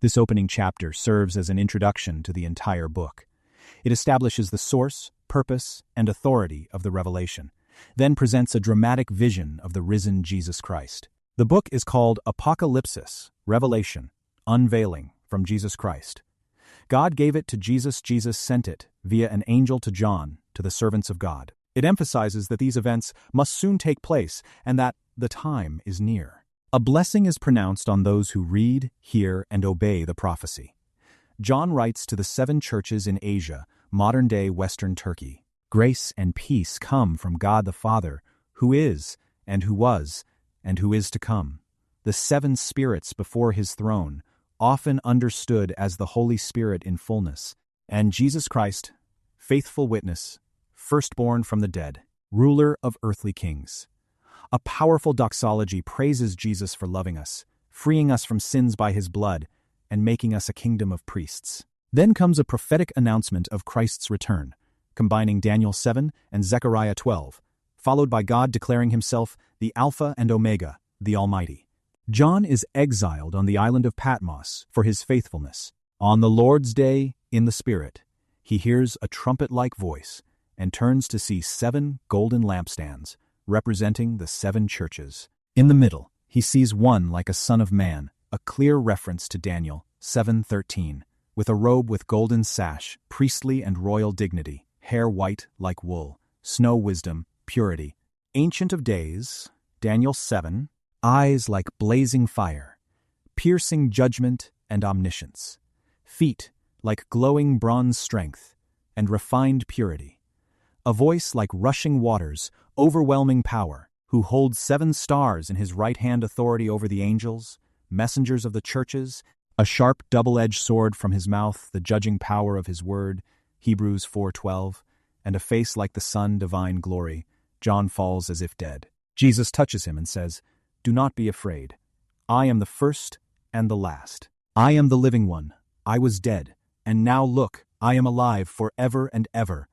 This opening chapter serves as an introduction to the entire book. It establishes the source, purpose, and authority of the revelation, then presents a dramatic vision of the risen Jesus Christ. The book is called Apocalypsis, Revelation, Unveiling, from Jesus Christ. God gave it to Jesus. Jesus sent it via an angel to John, to the servants of God. It emphasizes that these events must soon take place and that the time is near. A blessing is pronounced on those who read, hear, and obey the prophecy. John writes to the 7 churches in Asia, modern-day Western Turkey. Grace and peace come from God the Father, who is, and who was, and who is to come. The 7 spirits before his throne, often understood as the Holy Spirit in fullness, and Jesus Christ, faithful witness, firstborn from the dead, ruler of earthly kings. A powerful doxology praises Jesus for loving us, freeing us from sins by his blood, and making us a kingdom of priests. Then comes a prophetic announcement of Christ's return, combining Daniel 7 and Zechariah 12, followed by God declaring himself the Alpha and Omega, the Almighty. John is exiled on the island of Patmos for his faithfulness. On the Lord's day, in the Spirit, he hears a trumpet-like voice and turns to see 7 golden lampstands, representing the 7 churches. In the middle, he sees one like a son of man, a clear reference to Daniel 7:13, with a robe with golden sash, priestly and royal dignity, hair white like wool, snow wisdom, purity. Ancient of Days, Daniel 7, eyes like blazing fire, piercing judgment and omniscience, feet like glowing bronze strength and refined purity, a voice like rushing waters, overwhelming power, who holds 7 stars in his right hand, authority over the angels, messengers of the churches, a sharp double-edged sword from his mouth, the judging power of his word, Hebrews 4:12, and a face like the sun, divine glory. John falls as if dead. Jesus touches him and says, "Do not be afraid. I am the first and the last. I am the living one. I was dead, and now look, I am alive forever and ever,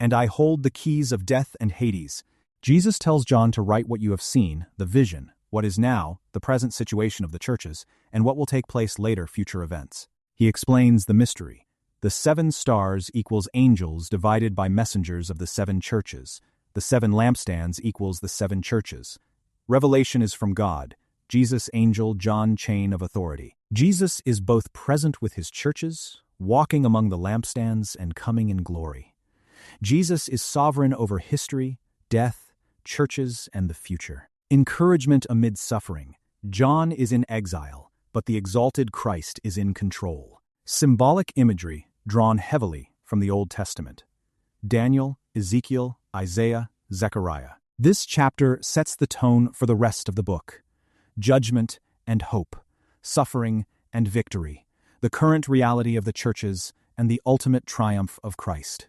and I hold the keys of death and Hades." Jesus tells John to write what you have seen, the vision, what is now, the present situation of the churches, and what will take place later, future events. He explains the mystery. The 7 stars equals angels divided by messengers of the 7 churches. The 7 lampstands equals the 7 churches. Revelation is from God. Jesus, angel, John, chain of authority. Jesus is both present with his churches, walking among the lampstands, and coming in glory. Jesus is sovereign over history, death, churches, and the future. Encouragement amid suffering. John is in exile, but the exalted Christ is in control. Symbolic imagery drawn heavily from the Old Testament. Daniel, Ezekiel, Isaiah, Zechariah. This chapter sets the tone for the rest of the book. Judgment and hope, suffering and victory, the current reality of the churches, and the ultimate triumph of Christ.